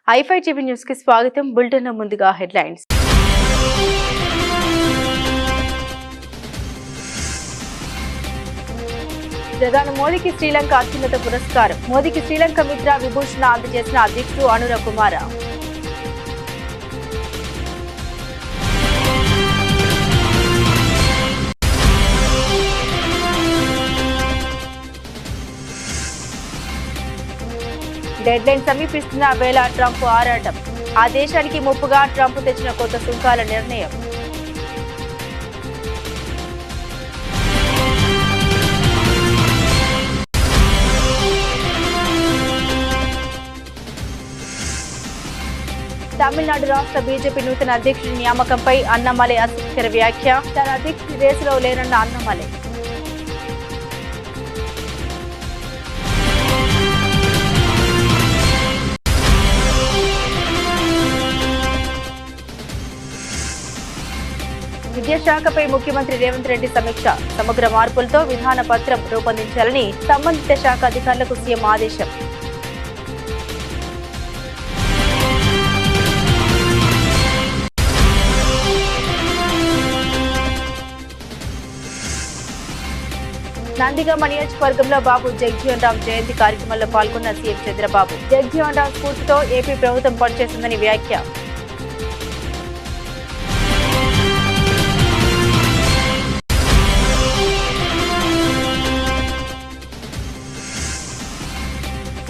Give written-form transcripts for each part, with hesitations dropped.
ఐఫై TV news కి స్వాగతం. Bulletin ముందుగా హెడ్లైన్స్. ప్రధాని మోదీకి శ్రీలంక అత్యున్నత పురస్కారం. మోదీకి శ్రీలంక మిత్ర విభూషణ అందజేసిన అధ్యక్షుడు అనుర కుమార. డెడ్ లైన్ సమీపిస్తున్న వేళ ట్రంప్ ఆరాటం. ఆ దేశానికి ముప్పుగా ట్రంప్ తెచ్చిన కొత్త సుంకాల నిర్ణయం. తమిళనాడు రాష్ట్ర బీజేపీ నూతన అధ్యక్షుడి నియామకంపై అన్నమలై ఆసక్తికర వ్యాఖ్య. తన అధ్యక్షుడి రేసులో లేనన్న అన్నమలై. విద్యాశాఖపై ముఖ్యమంత్రి రేవంత్ రెడ్డి సమీక్ష. సమగ్ర మార్పులతో విధాన పత్రం రూపొందించాలని సంబంధిత శాఖ అధికారులకు సీఎం ఆదేశం. నందిగామ నియోజకవర్గంలో బాబు జగజ్జీవన్ రామ్ జయంతి కార్యక్రమంలో పాల్గొన్న సీఎం చంద్రబాబు. జగజ్జీవన్ రామ్ స్ఫూర్తితో ఏపీ ప్రభుత్వం పనిచేస్తుందని వ్యాఖ్య.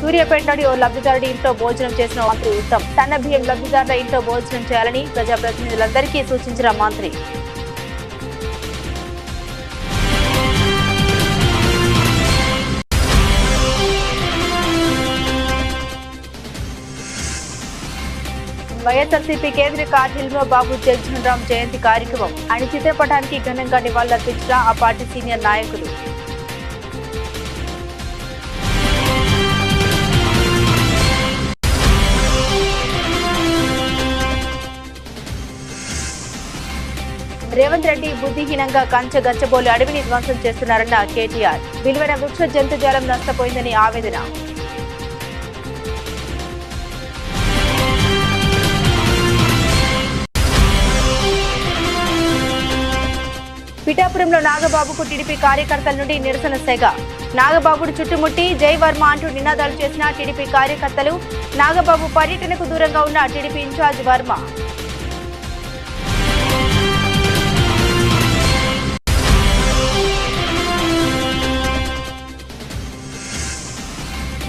సూర్యాపేటలోని ఓ లబ్ధిదారుడి ఇంట్లో భోజనం చేసిన మంత్రి ఉత్తమ్. సన్న బియ్యం లబ్ధిదారుల ఇంట్లో భోజనం చేయాలని ప్రజాప్రతినిధులందరికీ సూచించిన మంత్రి. వైఎస్ఆర్సీపీ కేంద్ర కార్యాలయంలో బాబు జగజ్జీవన్ రామ్ జయంతి కార్యక్రమం. ఆయన చిత్రపటానికి ఘనంగా నివాళులర్పించిన ఆ పార్టీ సీనియర్ నాయకులు. రేవంత్ రెడ్డి బుద్ధిహీనంగా కంచె గచ్చబోలు అడవిని ధ్వంసం చేస్తున్నారన్న కేటీఆర్. విలువైన వృక్ష జంతుజాలం నష్టపోయిందని ఆవేదన. పిఠాపురంలో నాగబాబుకు టీడీపీ కార్యకర్తల నుండి నిరసన సెగ. నాగబాబును చుట్టుముట్టి జై వర్మ అంటూ నినాదాలు చేసిన టీడీపీ కార్యకర్తలు. నాగబాబు పర్యటనకు దూరంగా ఉన్న టీడీపీ ఇన్ఛార్జ్ వర్మ.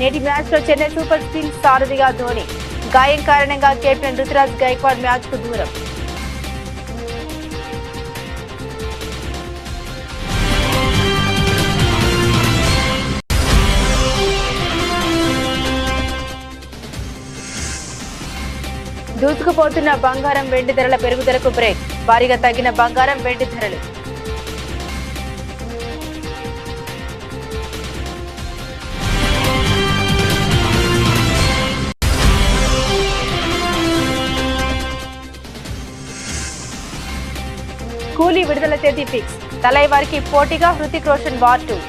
నేటి మ్యాచ్ లో చెన్నై సూపర్ కింగ్స్ సారథిగా ధోని. గాయం కారణంగా కెప్టెన్ రుతురాజ్ గైక్వాడ్ మ్యాచ్ కు దూరం. దూసుకుపోతున్న బంగారం వెండి ధరల పెరుగుదలకు బ్రేక్. భారీగా తగ్గిన బంగారం వెండి ధరలు. కూలీ విడుదల తేదీ ఫిక్స్. తలైవారికి పోటీగా హృతిక్ రోషన్ వార్ 2.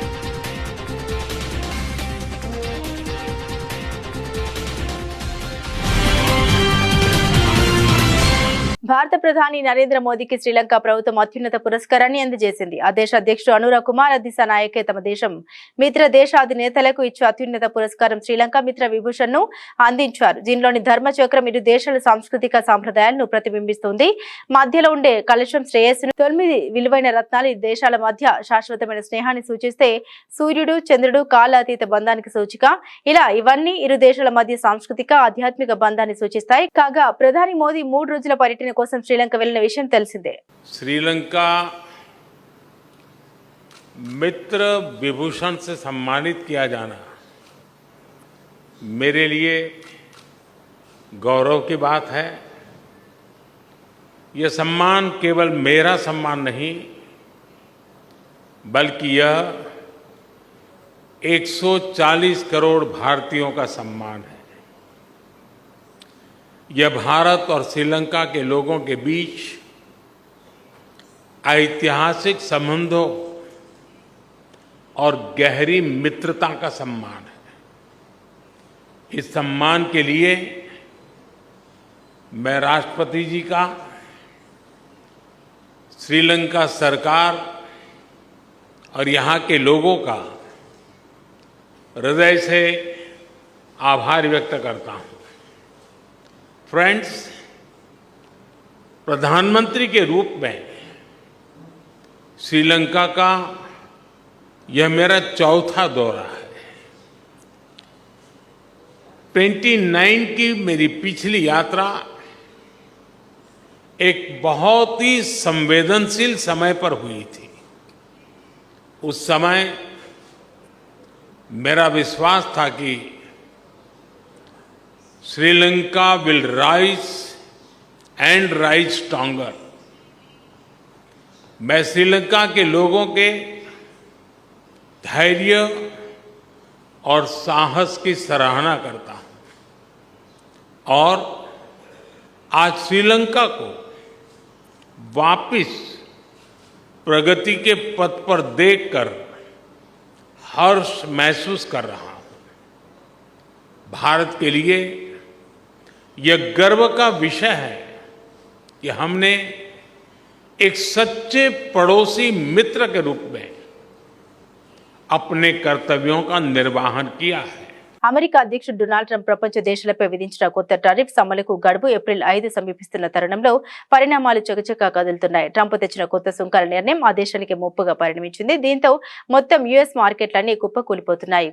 భారత ప్రధాని నరేంద్ర మోదీకి శ్రీలంక ప్రభుత్వం అత్యున్నత పురస్కారాన్ని అందజేసింది. ఆ దేశ అధ్యక్షుడు అనుర కుమార దిశానాయకే తమ దేశం మిత్ర దేశాధినేతలకు ఇచ్చే అత్యున్నత పురస్కారం శ్రీలంక మిత్ర విభూషణ్ ను అందించారు. దీనిలోని ధర్మచక్రం ఇరు దేశాల సాంస్కృతిక సాంప్రదాయాలను ప్రతిబింబిస్తుంది. మధ్యలో ఉండే కలశం శ్రేయస్సును 9 విలువైన రత్నాలు ఈ దేశాల మధ్య శాశ్వతమైన స్నేహాన్ని సూచిస్తే సూర్యుడు చంద్రుడు కాలాతీత బంధానికి సూచిక. ఇలా ఇవన్నీ ఇరు దేశాల మధ్య సాంస్కృతిక ఆధ్యాత్మిక బంధాన్ని సూచిస్తాయి. కాగా ప్రధాని మోదీ 3 రోజుల పర్యటన కోసం శ్రీలంక వెళ్లిన విషయం తెలిసిందే. श्रीलंका मित्र विभूषण से सम्मानित किया जाना मेरे लिए गौरव की बात है. यह सम्मान केवल मेरा सम्मान नहीं बल्कि यह 140 करोड़ भारतीयों का सम्मान है. यह भारत और श्रीलंका के लोगों के बीच ऐतिहासिक संबंधों और गहरी मित्रता का सम्मान है. इस सम्मान के लिए मैं राष्ट्रपति जी का, श्रीलंका सरकार और यहाँ के लोगों का हृदय से आभार व्यक्त करता हूँ। फ्रेंड्स, प्रधानमंत्री के रूप में श्रीलंका का यह मेरा चौथा दौरा है। 29 की मेरी पिछली यात्रा एक बहुत ही संवेदनशील समय पर हुई थी। उस समय मेरा विश्वास था कि Sri Lanka will rise and rise stronger. मैं श्रीलंका के लोगों के धैर्य और साहस की सराहना करता हूं और आज श्रीलंका को वापस प्रगति के पथ पर देखकर हर्ष महसूस कर रहा हूं। भारत के लिए यह गर्व का विषय है कि हमने एक सच्चे पड़ोसी मित्र के रूप में अपने कर्तव्यों का निर्वहन किया है। అమెరికా అధ్యక్షుడు డొనాల్డ్ ట్రంప్ ప్రపంచ దేశాలపై విధించిన కొత్త టారిఫ్స్ అమలుకు గడువు ఏప్రిల్ 5 సమీపిస్తున్న తరుణంలో పరిణామాలు చకచకా కదులుతున్నాయి. ట్రంప్ తెచ్చిన కొత్త సుంకాల నిర్ణయం ఆ దేశానికి ముప్పుగా పరిణమించింది. దీంతో మొత్తం యుఎస్ మార్కెట్లన్నీ కుప్పకూలిపోతున్నాయి.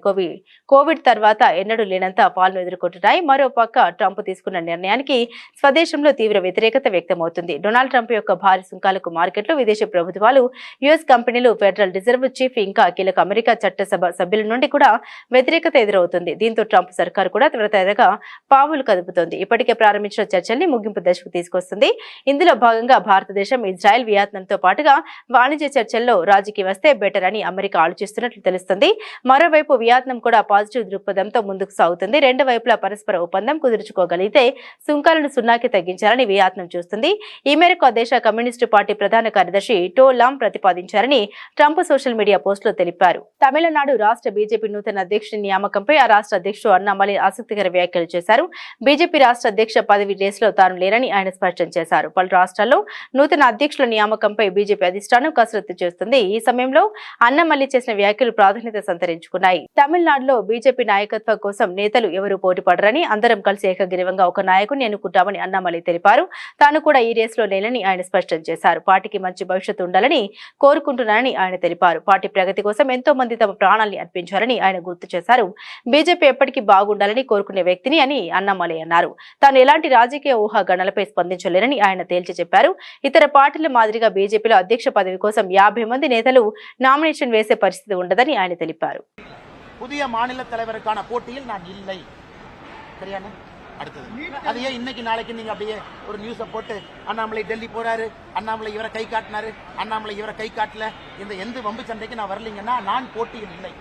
కోవిడ్ తర్వాత ఎన్నడూ లేనంత పాలన ఎదుర్కొంటున్నాయి. మరోపక్క ట్రంప్ తీసుకున్న నిర్ణయానికి స్వదేశంలో తీవ్ర వ్యతిరేకత వ్యక్తమవుతుంది. డొనాల్డ్ ట్రంప్ యొక్క భారీ సుంకాలకు మార్కెట్లు, విదేశీ ప్రభుత్వాలు, యుఎస్ కంపెనీలు, ఫెడరల్ రిజర్వ్ చీఫ్ ఇంకా కీలక అమెరికా చట్టసభ సభ్యుల నుండి కూడా వ్యతిరేకత ఎదురవుతుంది. దీంతో ట్రంప్ సర్కారు కూడా త్వరగా పావులు కదుపుతోంది. ఇప్పటికే ప్రారంభించిన చర్చల్ని ముగింపు దశకు తీసుకొస్తుంది. ఇందులో భాగంగా భారతదేశం, ఇజ్రాయెల్, వియత్నాంతో పాటుగా వాణిజ్య చర్చల్లో రాజీకి వస్తే బెటర్ అని అమెరికా ఆలోచిస్తున్నట్లు తెలుస్తుంది. మరోవైపు వియత్నాం కూడా పాజిటివ్ దృక్పథంతో ముందుకు సాగుతుంది. రెండు వైపులా పరస్పర ఒప్పందం కుదుర్చుకోగలిగితే సుంకాలను సున్నాకి తగ్గించాలని వియత్నాం చూస్తుంది. ఈ మేరకు ఆ దేశ కమ్యూనిస్టు పార్టీ ప్రధాన కార్యదర్శి to Lam ప్రతిపాదించారని Trump social media పోస్టులో తెలిపారు. తమిళనాడు రాష్ట్ర బీజేపీ నూతన అధ్యక్షుడి నియామకంపై ఆ రాష్ట్ర అధ్యక్షుడు అన్నామలై ఆసక్తికర వ్యాఖ్యలు చేశారు. బీజేపీ రాష్ట్ర అధ్యక్ష పదవి రేసులో తాను లేరని ఆయన స్పష్టం చేశారు. పలు రాష్ట్రాల్లో నూతన అధ్యక్షుల నియామకంపై బీజేపీ అధిష్టానం కసరత్తు చేస్తుంది. ఈ సమయంలో అన్నామలై చేసిన వ్యాఖ్యలు ప్రాధాన్యత సంతరించుకున్నాయి. తమిళనాడులో బీజేపీ నాయకత్వం కోసం నేతలు ఎవరూ పోటీపడరని, అందరం కలిసి ఏకగ్రీవంగా ఒక నాయకుడిని ఎన్నుకుంటామని అన్నామలై తెలిపారు. తాను కూడా ఈ రేసులో లేనని ఆయన స్పష్టం చేశారు. పార్టీకి మంచి భవిష్యత్తు ఉండాలని కోరుకుంటున్నానని ఆయన తెలిపారు. పార్టీ ప్రగతి కోసం ఎంతో మంది తమ ప్రాణాల్ని అర్పించారని ఆయన గుర్తు చేశారు. బీజేపీ ఎప్పటికీ బాగుండాలని కోరుకునే వ్యక్తిని అని అన్నామలై అన్నారు. తాను ఎలాంటి రాజకీయ ఊహాగణలపై స్పందించలేరని ఆయన తేల్చి చెప్పారు. ఇతర పార్టీల మాదిరిగా బీజేపీలో అధ్యక్ష పదవి కోసం 50 మంది నేతలు నామినేషన్ వేసే పరిస్థితి ఉండదని ఆయన తెలిపారు. புதிய மாநில தலைவருக்கான போட்டியில் நான் இல்லை. சரியான அடுத்தது அது ஏன் இன்னைக்கு நாளைக்கு நீங்க அப்படியே ஒரு நியூஸை போட்டு அண்ணாமலை டெல்லி போறாரு, அண்ணாமலை இவரை கை காட்டினாரு, அண்ணாமலை இவரை கை காட்டல, இந்த எந்த வம்பு சண்டைக்கு நான் வரலீங்கன்னா நான் போட்டியில் இல்லை.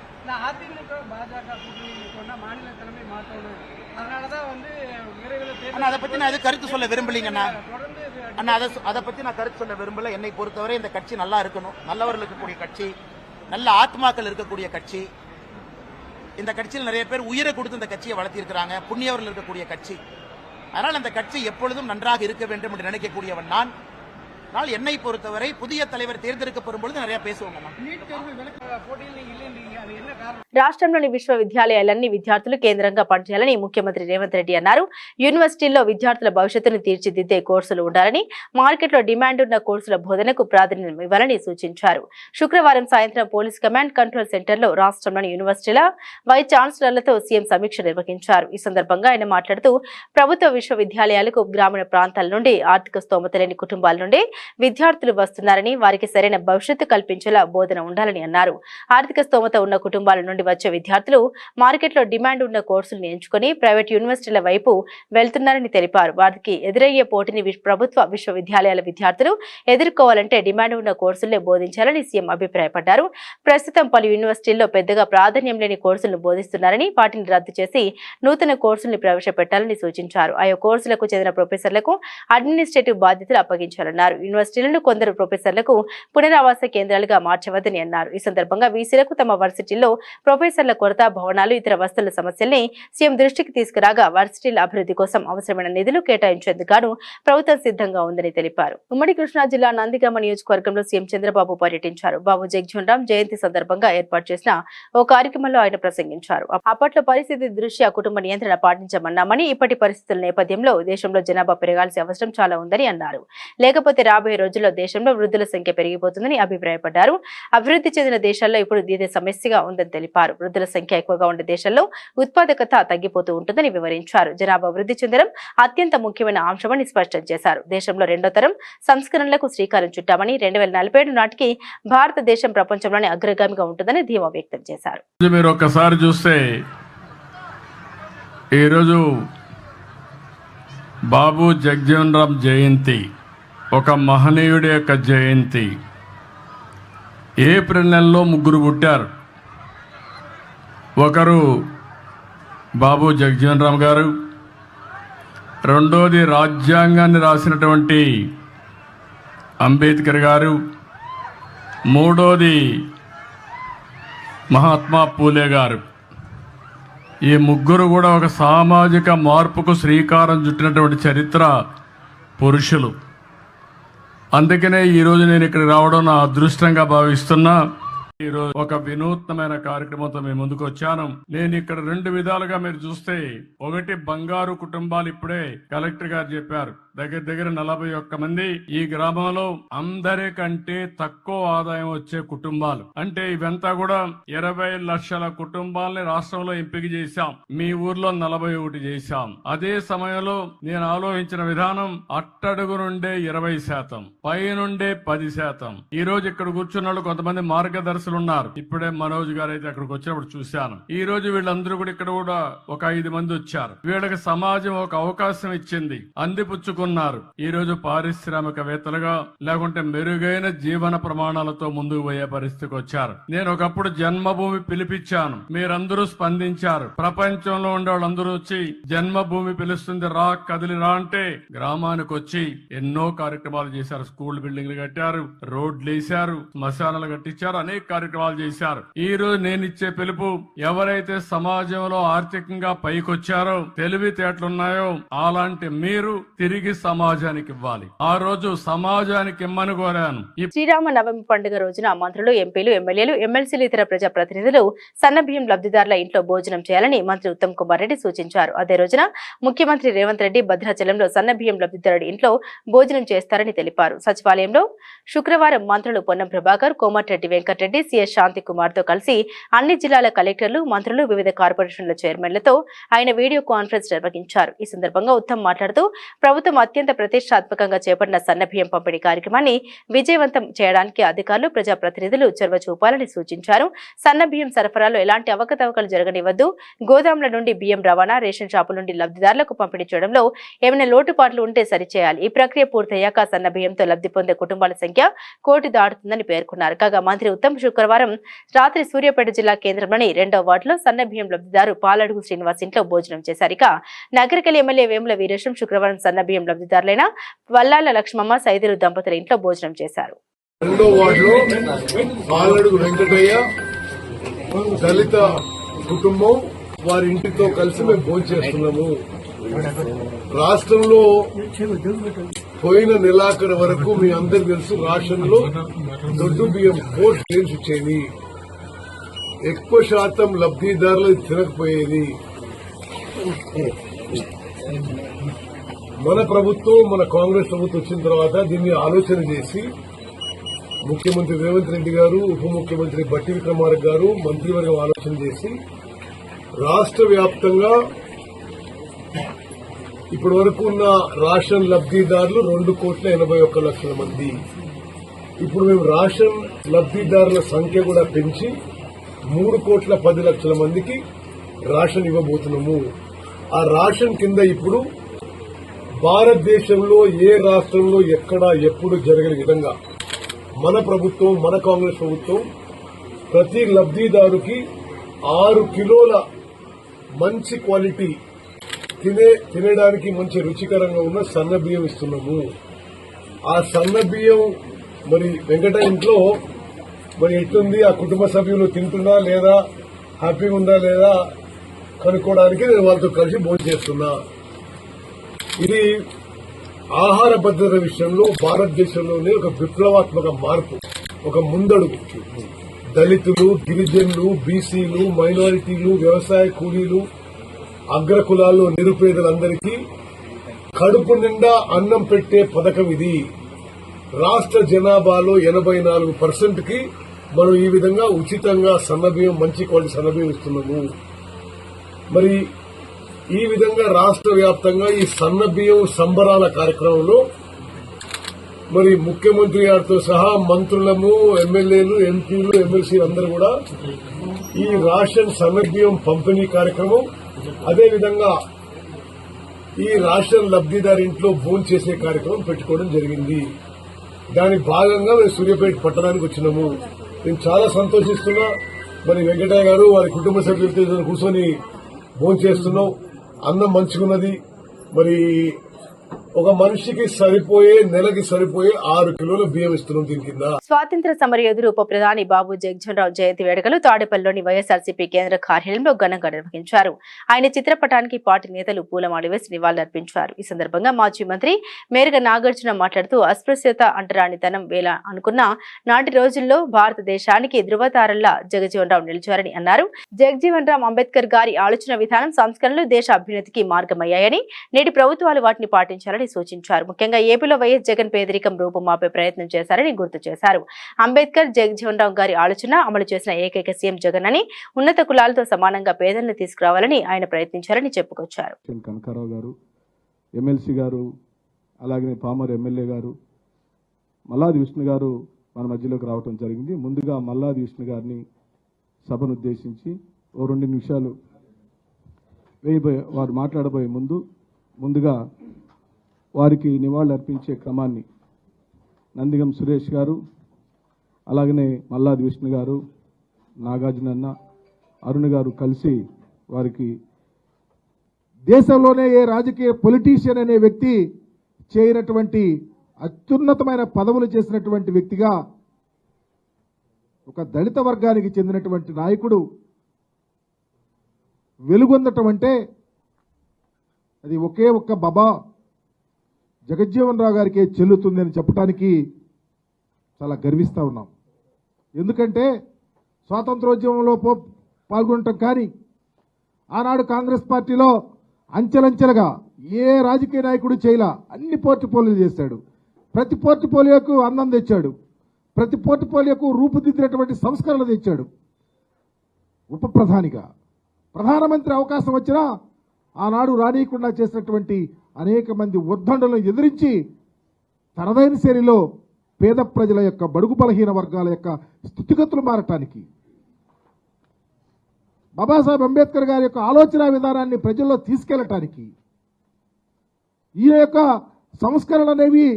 அதிமுக பாஜக கூட்டணி மாநில தலைமை மாற்றணும், அதனாலதான் விரைவில் அதை பத்தி நான் கருத்து சொல்ல விரும்பலீங்கண்ணா. அண்ணா அதை பத்தி நான் கருத்து சொல்ல விரும்பல. என்னை பொறுத்தவரை இந்த கட்சி நல்லா இருக்கணும், நல்லவர்கள் இருக்கக்கூடிய கட்சி, நல்ல ஆத்மாக்கள் இருக்கக்கூடிய கட்சி. இந்த கட்சியில் நிறைய பேர் உயிரை கொடுத்து இந்த கட்சியை வளர்த்திருக்கிறாங்க, புண்ணியவர்கள் இருக்கக்கூடிய கட்சி. அதனால் அந்த கட்சி எப்பொழுதும் நன்றாக இருக்க வேண்டும் என்று நினைக்கக்கூடியவன் நான். என்னை பொறுத்தவரை புதிய தலைவர் தேர்ந்தெடுக்கப்படும் பொழுது நிறைய பேசுவாங்க. రాష్ట్రంలోని విశ్వవిద్యాలయాలన్నీ విద్యార్థులు కేంద్రంగా పనిచేయాలని ముఖ్యమంత్రి రేవంత్ రెడ్డి అన్నారు. యూనివర్సిటీల్లో విద్యార్థుల భవిష్యత్తును తీర్చిదిద్దే కోర్సులు ఉండాలని, మార్కెట్లో డిమాండ్ ఉన్న కోర్సుల బోధనకు ప్రాధాన్యం ఇవ్వాలని సూచించారు. శుక్రవారం సాయంత్రం పోలీస్ కమాండ్ కంట్రోల్ సెంటర్లో రాష్ట్రంలోని యూనివర్సిటీల వైస్ ఛాన్సలర్లతో సీఎం సమీక్ష నిర్వహించారు. ఈ సందర్భంగా ఆయన మాట్లాడుతూ ప్రభుత్వ విశ్వవిద్యాలయాలకు గ్రామీణ ప్రాంతాల నుండి, ఆర్థిక స్తోమత లేని కుటుంబాల నుండి విద్యార్థులు వస్తున్నారని, వారికి సరైన భవిష్యత్తు కల్పించేలా బోధన ఉండాలని అన్నారు. ఆర్థిక స్తోమత ఉన్న కుటుంబాల నుండి వచ్చే విద్యార్థులు మార్కెట్లో డిమాండ్ ఉన్న కోర్సులను ఎంచుకొని ప్రైవేట్ యూనివర్సిటీల వైపు వెళ్తున్నారని తెలిపారు. వారికి ఎదురయ్యే పోటీని ప్రభుత్వ విశ్వవిద్యాలయాల విద్యార్థులు ఎదుర్కోవాలంటే డిమాండ్ ఉన్న కోర్సులే బోధించాలని సీఎం అభిప్రాయపడ్డారు. ప్రస్తుతం పలు యూనివర్సిటీల్లో పెద్దగా ప్రాధాన్యం లేని కోర్సులను బోధిస్తున్నారని, వాటిని రద్దు చేసి నూతన కోర్సుల్ని ప్రవేశపెట్టాలని సూచించారు. ఆయా కోర్సులకు చెందిన ప్రొఫెసర్లకు అడ్మినిస్ట్రేటివ్ బాధ్యతలు అప్పగించాలన్నారు. యూనివర్సిటీలను కొందరు ప్రొఫెసర్లకు పునరావాస కేంద్రాలుగా మార్చవద్దని అన్నారు. ఈ సందర్భంగా వీసీలకు తమ వర్సిటీల్లో ప్రొఫెసర్ల కొరత, భవనాలు, ఇతర వస్తువుల సమస్యల్ని సీఎం దృష్టికి తీసుకురాగా వర్సిటీల అభివృద్ధి కోసం అవసరమైన నిధులు కేటాయించేందుకు గాను ప్రభుత్వం సిద్ధంగా ఉందని తెలిపారు. ఉమ్మడి కృష్ణా జిల్లా నందిగామ నియోజకవర్గంలో సీఎం చంద్రబాబు పర్యటించారు. బాబు జగజ్జీవన్ రామ్ జయంతి సందర్భంగా ఏర్పాటు చేసిన ఓ కార్యక్రమంలో ఆయన ప్రసంగించారు. అప్పట్లో పరిస్థితి దృష్ట్యా కుటుంబ నియంత్రణ పాటించమన్నామని, ఇప్పటి పరిస్థితుల నేపథ్యంలో దేశంలో జనాభా పెరగాల్సిన అవసరం చాలా ఉందని అన్నారు. లేకపోతే రాబోయే రోజుల్లో దేశంలో వృద్ధుల సంఖ్య పెరిగిపోతుందని అభిప్రాయపడ్డారు. అభివృద్ధి చెందిన దేశాల్లో ఇప్పుడు ఇదే సమస్యగా ఉందని తెలిపారు. వృద్ధుల సంఖ్య ఎక్కువగా ఉండే దేశాల్లో ఉత్పాదకత తగ్గిపోతూ ఉంటుందని వివరించారు. జనాభా వృద్ధి చెందడం అత్యంత ముఖ్యమైన అంశమని స్పష్టం చేశారు. దేశంలో రెండో తరం సంస్కరణలకు శ్రీకారం చుట్టామని, 2047 నాటికి భారతదేశం ప్రపంచంలోనే అగ్రగామిగా ఉంటుందని ధీమా వ్యక్తం చేశారు. మీరు ఒక్కసారి చూస్తే ఈరోజు బాబు జగజ్జీవన్ రామ్ జయంతి ఒక మహనీయుడి యొక్క జయంతి. ఏప్రిల్ నెలలో ముగ్గురు పుట్టారు. ఒకరు బాబు జగజ్జీవన్ రామ్ గారు, రెండోది రాజ్యాంగాన్ని రాసినటువంటి అంబేద్కర్ గారు, మూడోది మహాత్మా పూలే గారు. ఈ ముగ్గురు కూడా ఒక సామాజిక మార్పుకు శ్రీకారం చుట్టినటువంటి చరిత్ర పురుషులు. అందుకనే ఈరోజు నేను ఇక్కడికి రావడం నా అదృష్టంగా భావిస్తున్నా. ఈరోజు ఒక వినూత్నమైన కార్యక్రమంతో మేము ముందుకు వచ్చాను. నేను ఇక్కడ 2 విధాలుగా మీరు చూస్తే, ఒకటి బంగారు కుటుంబాలు ఇప్పుడే కలెక్టర్ గారు చెప్పారు. దగ్గర 41 మంది ఈ గ్రామంలో అందరికంటే తక్కువ ఆదాయం వచ్చే కుటుంబాలు. అంటే ఇవంతా కూడా 20 లక్షల కుటుంబాలని రాష్ట్రంలో ఎంపిక చేశాం. మీ ఊర్లో 41 చేశాం. అదే సమయంలో నేను ఆలోచించిన విధానం అట్టడుగు నుండే 20%, పై నుండే 10%. ఈ రోజు ఇక్కడ కూర్చున్న వాళ్ళు కొంతమంది మార్గదర్శకులు ఉన్నారు. ఇప్పుడే మనోజ్ గారు అయితే అక్కడికి వచ్చినప్పుడు చూశాను. ఈ రోజు వీళ్ళందరూ కూడా ఇక్కడ కూడా ఒక 5 మంది వచ్చారు. వీళ్ళకి సమాజం ఒక అవకాశం ఇచ్చింది, అందిపుచ్చుకున్నారు. ఈ రోజు పారిశ్రామికవేత్తలుగా లేకుంటే మెరుగైన జీవన ప్రమాణాలతో ముందుకు పోయే పరిస్థితికి వచ్చారు. నేను ఒకప్పుడు జన్మభూమి పిలిపించాను, మీరందరూ స్పందించారు. ప్రపంచంలో ఉండే వాళ్ళందరూ వచ్చి జన్మభూమి పిలుస్తుంది రా, కదిలి రా అంటే గ్రామానికి వచ్చి ఎన్నో కార్యక్రమాలు చేశారు. స్కూల్ బిల్డింగ్లు కట్టారు, రోడ్లు వేశారు, శ్మశానాలు కట్టించారు, అనేక కార్యక్రమాలు చేశారు. ఈ రోజు నేను ఇచ్చే పిలుపు, ఎవరైతే సమాజంలో ఆర్థికంగా పైకొచ్చారో, తెలివితేటలున్నాయో అలాంటి మీరు తిరిగి సమాజానికి ఇవ్వాలి. ఆ రోజు సమాజానికి ఇమ్మని కోరాను. శ్రీరామ నవమి పండుగ రోజున మంత్రులు, ఎంపీలు, ఎమ్మెల్యేలు, ఎమ్మెల్సీలు, ఇతర ప్రజాప్రతినిధులు సన్నబియ్యం లబ్ధిదారుల ఇంట్లో భోజనం చేయాలని మంత్రి ఉత్తమ్ కుమార్ రెడ్డి సూచించారు. అదే రోజున ముఖ్యమంత్రి రేవంత్ రెడ్డి భద్రాచలంలో సన్నబియ్యం లబ్ధిదారుడి ఇంట్లో భోజనం చేస్తారని తెలిపారు. సచివాలయంలో శుక్రవారం మంత్రులు పొన్నం ప్రభాకర్, కోమటిరెడ్డి వెంకటరెడ్డి, సిఎస్ శాంతి కుమార్ తో కలిసి అన్ని జిల్లాల కలెక్టర్లు, మంత్రులు, వివిధ కార్పొరేషన్ల చైర్మన్లతో ఆయన వీడియో కాన్ఫరెన్స్ నిర్వహించారు. ఈ సందర్భంగా ఉత్తమ్ మాట్లాడుతూ, ప్రభుత్వం అత్యంత ప్రతిష్టాత్మకంగా చేపట్టిన సన్నబియ్యం పంపిణీ కార్యక్రమాన్ని విజయవంతం చేయడానికి అధికారులు, ప్రజాప్రతినిధులు చొరవ చూపాలని సూచించారు. సన్నబియ్యం సరఫరాలో ఎలాంటి అవకతవకలు జరగనివ్వద్దు. గోదాముల నుండి బియ్యం రవాణా, రేషన్ షాపుల నుండి లబ్ధిదారులకు పంపిణీ చేయడంలో ఏమైనా లోటుపాట్లు ఉంటే సరిచేయాలి. ఈ ప్రక్రియ పూర్తయ్యాక సన్నబియ్యంతో లబ్ధి పొందే కుటుంబాల సంఖ్య 1 కోటి దాటుతుందని పేర్కొన్నారు. కాగా మంత్రి ఉత్తమ్ శుక్రవారం రాత్రి సూర్యాపేట జిల్లా కేంద్రంలోని 2వ వార్డులో సన్నబియ్యం లబ్ధిదారు పాలడుగు శ్రీనివాస్ ఇంట్లో భోజనం చేశారు. ఇక నగరికల్ ఎమ్మెల్యే వేముల వీరేశం శుక్రవారం సన్నబియ్యం లబ్ధిదారులైన వల్లాల లక్ష్మమ్మ, సైదులు దంపతుల ఇంట్లో భోజనం చేశారు. 2వ వార్డులో పాలడుగు వెంకటయ్య దళిత కుటుంబం వారి ఇంటితో కలిసి మేము భోజనం చేస్తున్నాము. రాష్ట్రంలో పోయిన నెలాఖరు వరకు మీ అందరికి తెలుసు, రాష్ట్రంలో దొడ్డు బియ్యం కోర్టు క్లెయిమ్స్ ఇచ్చేది. ఎక్కువ శాతం లబ్ధిదారులు తినకపోయేది. మన ప్రభుత్వం, మన కాంగ్రెస్ ప్రభుత్వం వచ్చిన తర్వాత దీన్ని ఆలోచన చేసి ముఖ్యమంత్రి రేవంత్ రెడ్డి గారు, ఉప ముఖ్యమంత్రి బట్టి విక్రమార్క గారు, మంత్రివర్గం ఆలోచన చేసి రాష్ట్ర వ్యాప్తంగా ఇప్పటి వరకు ఉన్న రేషన్ లబ్ధిదారులు 2,81,00,000 మంది. ఇప్పుడు మేము రేషన్ లబ్ధిదారుల సంఖ్య కూడా పెంచి 3,10,00,000 మందికి రేషన్ ఇవ్వబోతున్నాము. ఆ రేషన్ కింద ఇప్పుడు భారతదేశంలో ఏ రాష్ట్రంలో ఎక్కడా ఎప్పుడు జరగని విధంగా మన ప్రభుత్వం, మన కాంగ్రెస్ ప్రభుత్వం ప్రతి లబ్ధిదారుకి 6 కిలోల మంచి క్వాలిటీ తినడానికి మంచి రుచికరంగా ఉన్న సన్న బియ్యం ఇస్తున్నాము. ఆ సన్న బియ్యం మరి వెంకట ఇంట్లో మరి ఎట్లుంది, ఆ కుటుంబ సభ్యులు తింటున్నా లేదా, హ్యాపీగా ఉందా లేదా కనుక్కోవడానికి నేను వాళ్ళతో కలిసి భోజనం చేస్తున్నా. ఇది ఆహార భద్రత విషయంలో భారతదేశంలోనే ఒక విప్లవాత్మక మార్పు, ఒక ముందడుగు. దళితులు, గిరిజనులు, బీసీలు, మైనారిటీలు, వ్యవసాయ కూలీలు, అగ్రకులాల్లో నిరుపేదలందరికీ కడుపు నిండా అన్నం పెట్టే పథకం ఇది. రాష్ట్ర జనాభాలో 84%కి మనం ఈ విధంగా ఉచితంగా సన్నబియ్యం, మంచి క్వాలిటీ సన్నబియ్యం ఇస్తున్నాము. మరి ఈ విధంగా రాష్ట్ర వ్యాప్తంగా ఈ సన్నబియ్యం సంబరాల కార్యక్రమంలో మరి ముఖ్యమంత్రి గారితో సహా మంత్రులము, ఎమ్మెల్యేలు, ఎంపీలు, ఎమ్మెల్సీలు అందరూ కూడా ఈ రేషన్ సన్నబియ్యం పంపిణీ కార్యక్రమం, అదేవిధంగా ఈ రేషన్ లబ్దిదారి ఇంట్లో భోజనం చేసే కార్యక్రమం పెట్టుకోవడం జరిగింది. దాని భాగంగా మేము సూర్యాపేట పట్టణానికి వచ్చినాము. నేను చాలా సంతోషిస్తున్నా. మరి వెంకటయ్య గారు వారి కుటుంబ సభ్యులతో కూర్చొని భోజనం చేస్తున్నాం. అన్నం మంచిగున్నది. మరి ఒక మనిషికి సరిపోయే, నెలకి సరిపోయే 6 కిలోల బియ్యం ఇస్తున్నాం దీని కింద. స్వాతంత్ర సమరయోధుడు ఉప ప్రధాని బాబు జగజ్జీవన్ జయంతి వేడుకలు తాడేపల్లిలోని వైఎస్ఆర్సీపీ కేంద్ర కార్యాలయంలో ఘనంగా నిర్వహించారు. ఆయన చిత్రపటానికి పార్టీ నేతలు పూలమాల వేసి నివాళులర్పించారు. ఈ సందర్భంగా మాజీ మంత్రి మేరగ నాగార్జున మాట్లాడుతూ అస్పృశ్యత అంటరానితనం వేళ అనుకున్న నాటి రోజుల్లో భారతదేశానికి ధృవతారల్లా జగజ్జీవన్ రావు నిలిచారని అన్నారు. జగజ్జీవన్ రామ్ అంబేద్కర్ గారి ఆలోచన విధానం, సంస్కరణలు దేశ అభ్యున్నతికి మార్గమయ్యాయని, నేటి ప్రభుత్వాలు వాటిని పాటించాలని సూచించారు. ముఖ్యంగా ఏపీలో వైఎస్ జగన్ పేదరికం రూపుమాపే ప్రయత్నం చేశారని గుర్తు చేశారు. అంబేద్కర్ జగజ్జీవన్ రావు గారి ఆలోచన అమలు చేసిన ఏకైక సీఎం జగన్ అని, ఉన్నత కులాలతో సమానంగా పేదలను తీసుకురావాలని ఆయన ప్రయత్నించారని చెప్పుకొచ్చారు. కనకారావు గారు, ఎమ్మెల్సీ గారు, అలాగే పామర్ ఎమ్మెల్యే గారు, మల్లాది విష్ణు గారు మన మధ్యలోకి రావడం జరిగింది. ముందుగా మల్లాది విష్ణు గారిని సభను ఉద్దేశించి 2 నిమిషాలు వారు మాట్లాడబోయే ముందుగా వారికి నివాళులు అర్పించే క్రమాన్ని నందిగం సురేష్ గారు, అలాగనే మల్లాది విష్ణు గారు, నాగార్జున అన్న, అరుణ్ గారు కలిసి వారికి దేశంలోనే ఏ రాజకీయ పొలిటీషియన్ అనే వ్యక్తి చేయనటువంటి అత్యున్నతమైన పదవులు చేసినటువంటి వ్యక్తిగా ఒక దళిత వర్గానికి చెందినటువంటి నాయకుడు వెలుగొందటం అంటే అది ఒకే ఒక్క బాబా జగజ్జీవన్ రావు గారికి చెల్లుతుంది అని చెప్పడానికి చాలా గర్విస్తూ ఉన్నాం. ఎందుకంటే స్వాతంత్రోద్యమంలో పాల్గొనటం కానీ, ఆనాడు కాంగ్రెస్ పార్టీలో అంచెలంచెలుగా ఏ రాజకీయ నాయకుడు చేయలా అన్ని పోర్ట్ఫోలియోలు చేశాడు. ప్రతి పోర్ట్ఫోలియోకు అందం తెచ్చాడు. ప్రతి పోర్ట్ఫోలియోకు రూపుదిద్దినటువంటి సంస్కరణలు తెచ్చాడు. ఉప ప్రధానిగా ప్రధానమంత్రి అవకాశం వచ్చినా ఆనాడు రానీయకుండా చేసినటువంటి అనేక మంది ఉద్దండులను ఎదిరించి తనదైన శైలిలో పేద ప్రజల యొక్క, బడుగు బలహీన వర్గాల యొక్క స్థితిగతులు మారటానికి, బాబాసాహెబ్ అంబేద్కర్ గారి యొక్క ఆలోచన విధానాన్ని ప్రజల్లో తీసుకెళ్లటానికి, ఈ యొక్క సంస్కరణలు అనేవి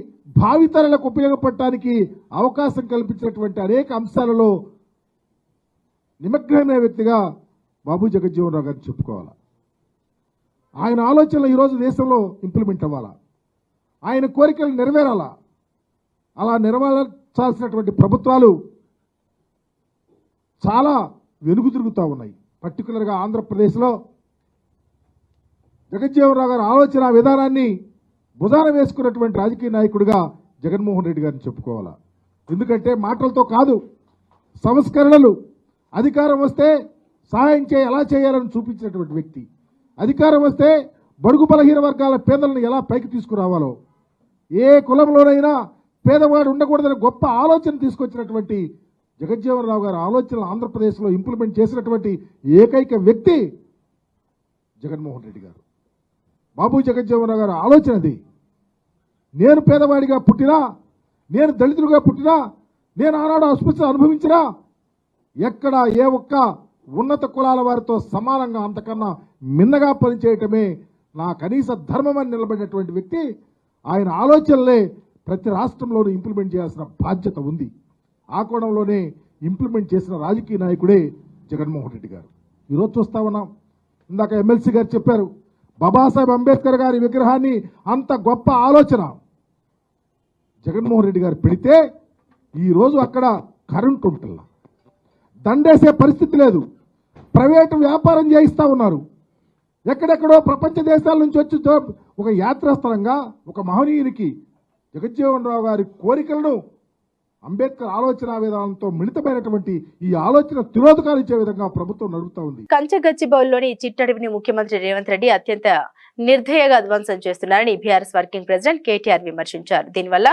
భావితరాలకు ఉపయోగపడటానికి అవకాశం కల్పించినటువంటి అనేక అంశాలలో నిమగ్నమైన వ్యక్తిగా బాబు జగజ్జీవన్ రావు గారిని చెప్పుకోవాలి. ఆయన ఆలోచనలు ఈరోజు దేశంలో ఇంప్లిమెంట్ అవ్వాలా, ఆయన కోరికలు నెరవేరాలా. అలా నెరవేర్చాల్సినటువంటి ప్రభుత్వాలు చాలా వెనుగుతిరుగుతూ ఉన్నాయి. పర్టికులర్గా ఆంధ్రప్రదేశ్లో జగజ్జీవన్ రావు గారి ఆలోచన విధానాన్ని భుజాన వేసుకున్నటువంటి రాజకీయ నాయకుడిగా జగన్మోహన్ రెడ్డి గారిని చెప్పుకోవాలా. ఎందుకంటే మాటలతో కాదు, సంస్కరణలు, అధికారం వస్తే సహాయం ఎలా చేయాలని చూపించినటువంటి వ్యక్తి, అధికారం వస్తే బడుగు బలహీన వర్గాల పేదలను ఎలా పైకి తీసుకురావాలో, ఏ కులంలోనైనా పేదవాడు ఉండకూడదని గొప్ప ఆలోచన తీసుకొచ్చినటువంటి జగజ్జీవన్ రావు గారి ఆలోచనలు ఆంధ్రప్రదేశ్లో ఇంప్లిమెంట్ చేసినటువంటి ఏకైక వ్యక్తి జగన్మోహన్ రెడ్డి గారు. బాబు జగజ్జీవన్ రావు గారి ఆలోచనది. నేను పేదవాడిగా పుట్టినా, నేను దళితులుగా పుట్టినా, నేను ఆనాడు అస్పృశ్యత అనుభవించినా, ఎక్కడ ఏ ఒక్క ఉన్నత కులాల వారితో సమానంగా అంతకన్నా మిన్నగా పనిచేయటమే నా కనీస ధర్మమని నిలబడినటువంటి వ్యక్తి. ఆయన ఆలోచనలే ప్రతి రాష్ట్రంలోనూ ఇంప్లిమెంట్ చేయాల్సిన బాధ్యత ఉంది. ఆ కోణంలోనే ఇంప్లిమెంట్ చేసిన రాజకీయ నాయకుడే జగన్మోహన్ రెడ్డి గారు. ఈరోజు చూస్తా ఉన్నాం, ఇందాక ఎమ్మెల్సీ గారు చెప్పారు, బాబాసాహెబ్ అంబేద్కర్ గారి విగ్రహాన్ని అంత గొప్ప ఆలోచన జగన్మోహన్ రెడ్డి గారు పెడితే ఈరోజు అక్కడ కరెంట్ ఉంటుందా, దండేసే పరిస్థితి లేదు. ప్రైవేటు వ్యాపారం చేయిస్తూ ఉన్నారు. ఎక్కడెక్కడో ప్రపంచ దేశాల నుంచి వచ్చి ఒక యాత్రాస్థలంగా ఒక మహనీయునికి జగజ్జీవన్ రావు గారి కోరికలను అంబేద్కర్ ఆలోచన విధానంతో మిళితమైనటువంటి ఈ ఆలోచన తిరోధకాలు ఇచ్చే విధంగా ప్రభుత్వం నడుపుతా ఉంది. కంచగచ్చిబౌలిలోని చిట్టడివిని ముఖ్యమంత్రి రేవంత్ రెడ్డి అత్యంత నిర్దయగా ధ్వంసం చేస్తున్నారని బీఆర్ఎస్ వర్కింగ్ ప్రెసిడెంట్ కేటీఆర్ విమర్శించారు. దీనివల్ల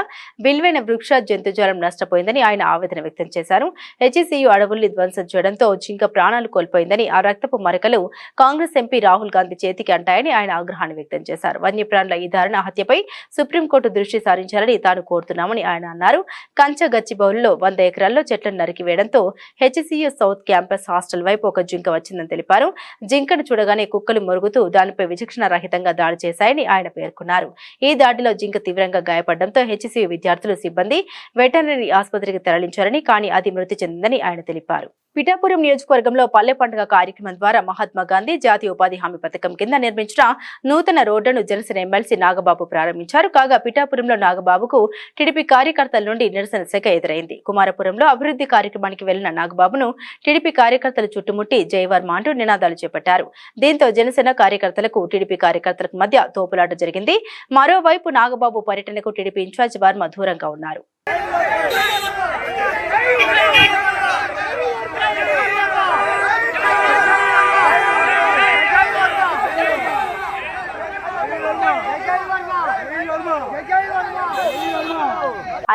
విలువైన వృక్ష జంతుజాలం నష్టపోయిందని ఆయన ఆవేదన వ్యక్తం చేశారు. హెచ్ఈసీయూ అడవుల్ని ధ్వంసం చేయడంతో జింక ప్రాణాలు కోల్పోయిందని, ఆ రక్తపు మరకలు కాంగ్రెస్ ఎంపీ రాహుల్ గాంధీ చేతికి అంటాయని ఆయన ఆగ్రహాన్ని వ్యక్తం చేశారు. వన్యప్రాణుల ఈ దారుణ హత్యపై సుప్రీంకోర్టు దృష్టి సారించాలని తాను కోరుతున్నామని ఆయన అన్నారు. కంచగచ్చిబౌలిలో 100 ఎకరాల్లో చెట్లను నరికివేయడంతో హెచ్ఈసీయూ సౌత్ క్యాంపస్ హాస్టల్ వైపు ఒక జింక వచ్చిందని తెలిపారు. జింకను చూడగానే కుక్కలు మొరుగుతూ దానిపై విచక్షణ రహితంగా దాడి చేశాయని ఆయన పేర్కొన్నారు. ఈ దాడిలో జింక తీవ్రంగా గాయపడడంతో హెచ్ఈసీయూ విద్యార్థులు, సిబ్బంది వెటర్నరీ ఆసుపత్రికి తరలించారని, కానీ అది మృతి చెందిందని ఆయన తెలిపారు. పిఠాపురం నియోజకవర్గంలో పల్లె పండుగ కార్యక్రమం ద్వారా మహాత్మా గాంధీ జాతీయ ఉపాధి హామీ పథకం కింద నిర్మించిన నూతన రోడ్డును జనసేన ఎమ్మెల్సీ నాగబాబు ప్రారంభించారు. కాగా పిఠాపురంలో నాగబాబుకు టీడీపీ కార్యకర్తల నుండి నిరసన శాఖ ఎదురైంది. కుమారపురంలో అభివృద్ధి కార్యక్రమానికి వెళ్లిన నాగబాబును టీడీపీ కార్యకర్తలు చుట్టుముట్టి జైవర్మ అంటూ నినాదాలు చేపట్టారు. దీంతో జనసేన కార్యకర్తలకు టీడీపీ కార్యకర్తలకు మధ్య తోపులాట జరిగింది. మరోవైపు నాగబాబు పర్యటనకు టీడీపీ ఇన్ఛార్జ్ వర్మ దూరంగా ఉన్నారు.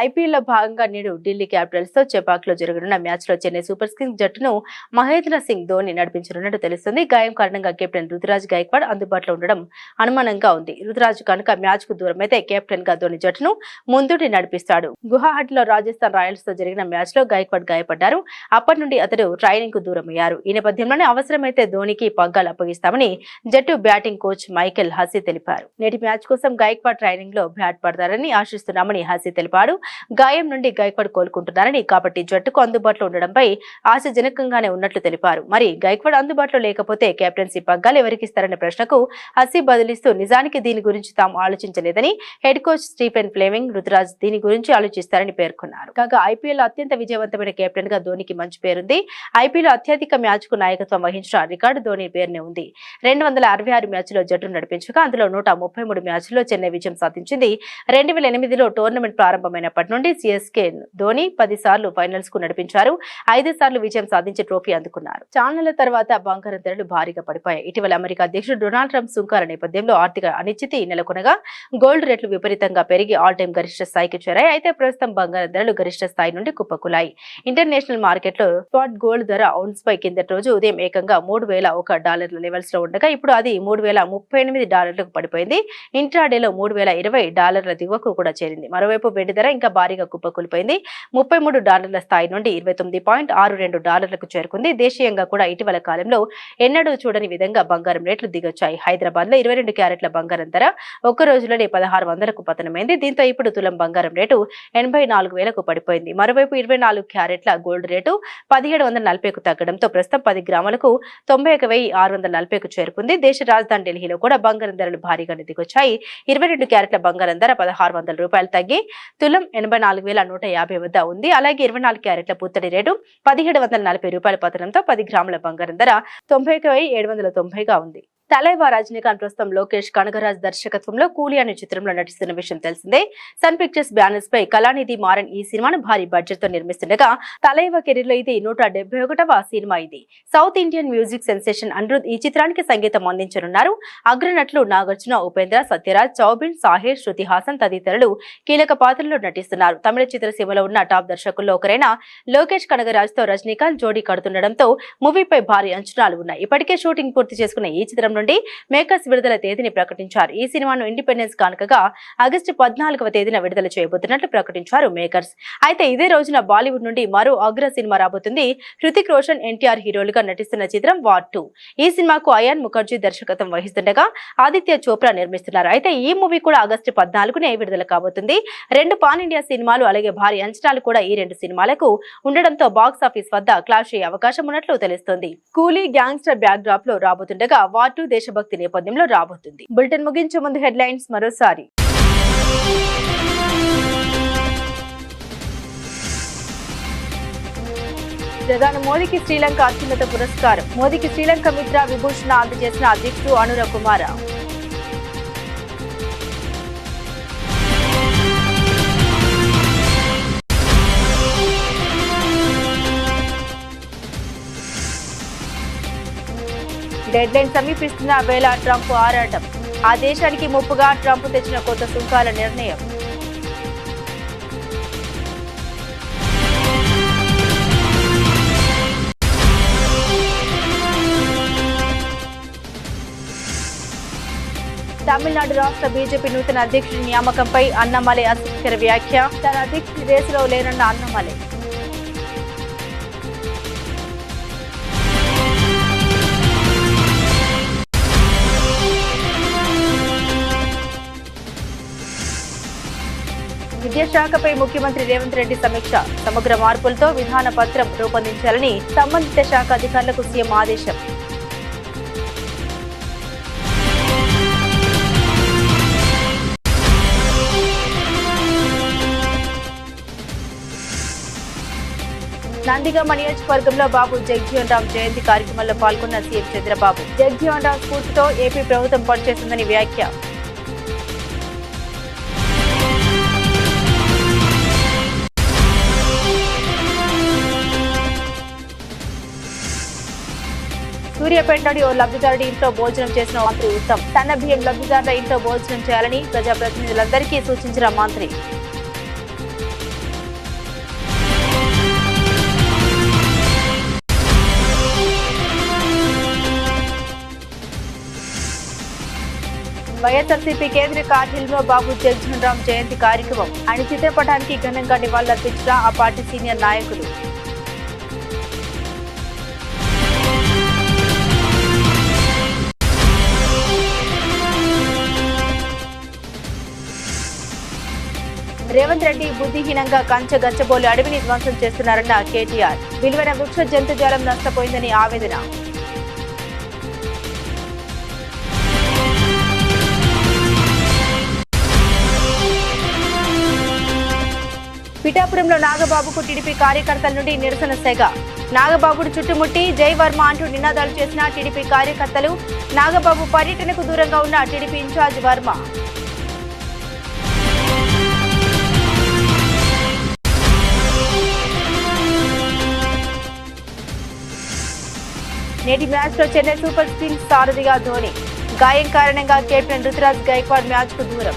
ఐపీఎల్ లో భాగంగా నేడు ఢిల్లీ క్యాపిటల్స్ తో చెపాక్ లో జరగనున్న మ్యాచ్ లో చెన్నై సూపర్ కింగ్స్ జట్టును మహేంద్ర సింగ్ ధోని నడిపించనున్నట్టు తెలుస్తుంది. గాయం కారణంగా కెప్టెన్ రుతురాజ్ గైక్వాడ్ అందుబాటులో ఉండడం అనుమానంగా ఉంది. రుతురాజ్ కనుక మ్యాచ్ కు దూరమైతే కెప్టెన్ గా ధోని జట్టును ముందుండి నడిపిస్తాడు. గువాహటిలో రాజస్థాన్ రాయల్స్ తో జరిగిన మ్యాచ్ లో గైక్వాడ్ గాయపడ్డారు. అప్పటి నుండి అతడు ట్రైనింగ్ కు దూరమయ్యారు. ఈ నేపథ్యంలోనే అవసరమైతే ధోనికి పగ్గాలు అప్పగిస్తామని జట్టు బ్యాటింగ్ కోచ్ మైకెల్ హసీ తెలిపారు. నేటి మ్యాచ్ కోసం గైక్వాడ్ ట్రైనింగ్ లో బ్యాట్ పడతారని ఆశిస్తున్నామని హసీ తెలిపాడు. గాయం నుండి గైక్వాడ్ కోలుకుంటున్నారని, కాబట్టి జట్టుకు అందుబాటులో ఉండడంపై ఆశాజనకంగానే ఉన్నట్లు తెలిపారు. మరి గైక్వాడ్ అందుబాటులో లేకపోతే కెప్టెన్సీ పగ్గాలు ఎవరికిస్తారనే ప్రశ్నకు హసీ బదులిస్తూ, నిజానికి దీని గురించి తాము ఆలోచించలేదని, head coach Stephen Fleming Ruturaj దీని గురించి ఆలోచిస్తారని పేర్కొన్నారు. కాగా ఐపీఎల్ అత్యంత విజయవంతమైన కెప్టెన్ గా ధోనికి మంచి పేరుంది. ఐపీఎల్ అత్యధిక మ్యాచ్ కు నాయకత్వం వహించిన రికార్డు ధోని పేరునే ఉంది. 266 మ్యాచ్లో జట్టును నడిపించగా అందులో 133 మ్యాచ్ల్లో చెన్నై విజయం సాధించింది. 2008లో టోర్నమెంట్ ప్రారంభమైనప్పటి నుండి సిఎస్కే ధోని 10 సార్లు ఫైనల్స్ కు నడిపించారు. 5 సార్లు విజయం సాధించి ట్రోఫీ అందుకున్నారు. చాన్నాళ్ల తర్వాత బంగారం ధరలు భారీగా పడిపోయాయి. ఇటీవల అమెరికా అధ్యక్షుడు డొనాల్డ్ ట్రంప్ సుంకాల నేపథ్యంలో ఆర్థిక అనిశ్చితి నెలకొనగా గోల్డ్ రేట్లు విపరీతంగా పెరిగి ఆల్ టైమ్ గరిష్ట స్థాయికి చేరాయి. అయితే ప్రస్తుతం బంగారం ధరలు గరిష్ట స్థాయి నుండి కుప్పకూలాయి. ఇంటర్నేషనల్ మార్కెట్లో స్పాట్ గోల్డ్ ధర ఔన్స్ పై కిందటి రోజు ఉదయం ఏకంగా $3,001 లెవెల్స్ లో ఉండగా ఇప్పుడు అది $3,038 పడిపోయింది. ఇంట్రాడేలో $3,020 దిగువకు కూడా చేరింది. మరోవైపు వెండి ధర ఇంకా భారీగా కుప్పకూలిపోయింది. $33 స్థాయి నుండి $29.62 చేరుకుంది. దేశీయంగా కూడా ఇటీవల కాలంలో ఎన్నడూ చూడని విధంగా బంగారం రేట్లు దిగొచ్చాయి. హైదరాబాద్ లో 22 క్యారెట్ల బంగారం ధర ఒక్క రోజులోనే 1600కు పతనమైంది. దీంతో ఇప్పుడు తులం బంగారం రేటు 84,000కు పడిపోయింది. మరోవైపు 24 క్యారెట్ల గోల్డ్ రేటు 1740కు తగ్గడంతో ప్రస్తుతం 10 గ్రాములకు 91,640కు చేరుకుంది. దేశ రాజధాని ఢిల్లీలో కూడా బంగారం ధరలు భారీగానే దిగొచ్చాయి. 22 క్యారెట్ల బంగారం ధర $1,600 తగ్గి తులం 84,150 వద్ద ఉంది. అలాగే 24 క్యారెట్ల పుత్తడి రేటు $1,740 పతనంతో 10 గ్రాముల బంగారం ధర 90,790గా ఉంది. తలైవా రజనీకాంత్ ప్రస్తుతం లోకేష్ కనగరాజ్ దర్శకత్వంలో కూలీ అనే చిత్రంలో నటిస్తున్న విషయం తెలిసిందే. సన్ పిక్చర్స్ బ్యానర్స్ పై కళానిధి మారన్ ఈ సినిమాను భారీ బడ్జెట్ తో నిర్మిస్తుండగా తలైవా కెరీర్ లో ఇది 171వ సినిమా. ఇది south Indian music sensation Anirudh ఈ చిత్రానికి సంగీతం అందించనున్నారు. అగ్రనటులు నాగార్జున, ఉపేంద్ర, సత్యరాజ్, చౌబిన్, సాహిర్, శృతి హాసన్ తదితరులు కీలక పాత్రల్లో నటిస్తున్నారు. తమిళ చిత్రసీమలో ఉన్న టాప్ దర్శకుల్లో ఒకరైన లోకేష్ కనగరాజ్ తో రజనీకాంత్ జోడీ కడుతుండటంతో మూవీపై భారీ అంచనాలు ఉన్నాయి. ఇప్పటికే షూటింగ్ పూర్తి చేసుకున్న ఈ చిత్రం నుండి మేకర్స్ విడుదల తేదీని ప్రకటించారు. ఈ సినిమాను ఇండిపెండెన్స్ కానుకగా ఆగస్టు 14వ తేదీన విడుదల చేయబోతున్నట్లు ప్రకటించారు మేకర్స్. అయితే ఇదే రోజున బాలీవుడ్ నుండి మరో అగ్ర సినిమా రాబోతుంది. హృతిక్ రోషన్, ఎన్టీఆర్ హీరోలుగా నటిస్తున్న చిత్రం వార్ 2. ఈ సినిమాకు అయాన్ ముఖర్జీ దర్శకత్వం వహిస్తుండగా ఆదిత్య చోప్రా నిర్మిస్తున్నారు. అయితే ఈ మూవీ కూడా ఆగస్టు 14నే విడుదల కాబోతుంది. 2 పాన్ ఇండియా సినిమాలు అలాగే భారీ అంచనాలు కూడా ఈ 2 సినిమాలకు ఉండడంతో బాక్స్ ఆఫీస్ వద్ద క్లాష్ అయ్యే అవకాశం ఉన్నట్లు తెలుస్తోంది. కూలీ గ్యాంగ్స్టర్ బ్యాక్ డ్రాప్ లో రాబోతుండగా వార్ 2 దేశభక్తి నేపథ్యంలో రాబోతుంది. బులెటిన్ ముగించే ముందు హెడ్లైన్స్ మరోసారి. ప్రధాని మోదీకి శ్రీలంక అత్యున్నత పురస్కారం. మోదీకి శ్రీలంక మిత్ర విభూషణ అందజేసిన అధ్యక్షుడు అనురా కుమార. డెడ్లైన్ సమీపిస్తున్న వేళ ట్రంప్ ఆరాటం. ఆ దేశానికి ముప్పుగా ట్రంప్ తెచ్చిన కొత్త సుంకాల నిర్ణయం. తమిళనాడు రాష్ట్ర బీజేపీ నూతన అధ్యక్షుడి నియామకంపై అన్నమలై ఆసక్తికర వ్యాఖ్య. తన అధ్యక్షుడి రేసులో లేనన్న అన్నమలై. విద్యాశాఖపై ముఖ్యమంత్రి రేవంత్ రెడ్డి సమీక్ష. సమగ్ర మార్పులతో విధాన పత్రం రూపొందించాలని సంబంధిత శాఖ అధికారులకు సీఎం ఆదేశం. నందిగామ నియోజకవర్గంలో బాబు జగ్జీవన్ రామ్ జయంతి కార్యక్రమంలో పాల్గొన్న సీఎం చంద్రబాబు. జగ్జీవన్ రామ్ స్ఫూర్తితో ఏపీ ప్రభుత్వం పనిచేస్తుందని వ్యాఖ్య. సూర్యాపేటలోని ఓ లబ్ధిదారుడి ఇంట్లో భోజనం చేసిన మంత్రి ఉత్తమ్. సన్న బియ్యం లబ్ధిదారుల ఇంట్లో భోజనం చేయాలని ప్రజాప్రతినిధులందరికీ సూచించిన మంత్రి. వైఎస్ఆర్సీపీ కేంద్ర కార్యాలయంలో బాబు జగ్జీవన్ రామ్ జయంతి కార్యక్రమం. ఆయన చిత్రపటానికి ఘనంగా నివాళులర్పించిన ఆ పార్టీ సీనియర్ నాయకులు. రేవంత్ రెడ్డి బుద్ధిహీనంగా గచ్చబోలు అడవిని ధ్వంసం చేస్తున్నారన్న కేటీఆర్. విలువైన వృక్ష జంతుజాలం నష్టపోయిందని ఆవేదన. పిఠాపురంలో నాగబాబుకు టీడీపీ కార్యకర్తల నుండి నిరసన సెగ. నాగబాబును చుట్టుముట్టి జై వర్మ అంటూ నినాదాలు చేసిన టీడీపీ కార్యకర్తలు. నాగబాబు పర్యటనకు దూరంగా ఉన్న టీడీపీ ఇన్ఛార్జ్ వర్మ. నేటి మ్యాచ్ లో చెన్నై సూపర్ కింగ్స్ సారథిగా ధోని. గాయం కారణంగా కెప్టెన్ రుతురాజ్ గైక్వాడ్ మ్యాచ్ కు దూరం.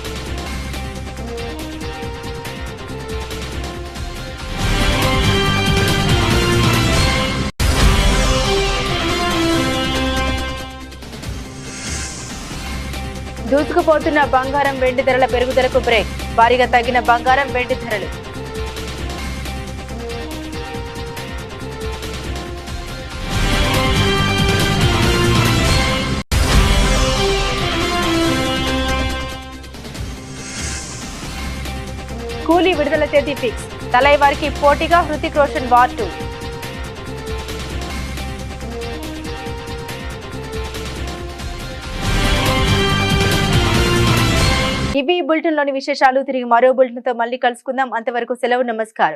దూసుకుపోతున్న బంగారం వెండి ధరల పెరుగుదలకు బ్రేక్. భారీగా తగ్గిన బంగారం వెండి ధరలు. కూలీ విడుదల తేదీ ఫిక్స్. తలైవారికి పోటీగా హృతిక్ రోషన్ వార్ 2. ఇవి బులెటిన్ లోని విశేషాలు. తిరిగి మరో బులెటిన్ తో మళ్ళీ కలుసుకుందాం. అంతవరకు సెలవు. నమస్కారం.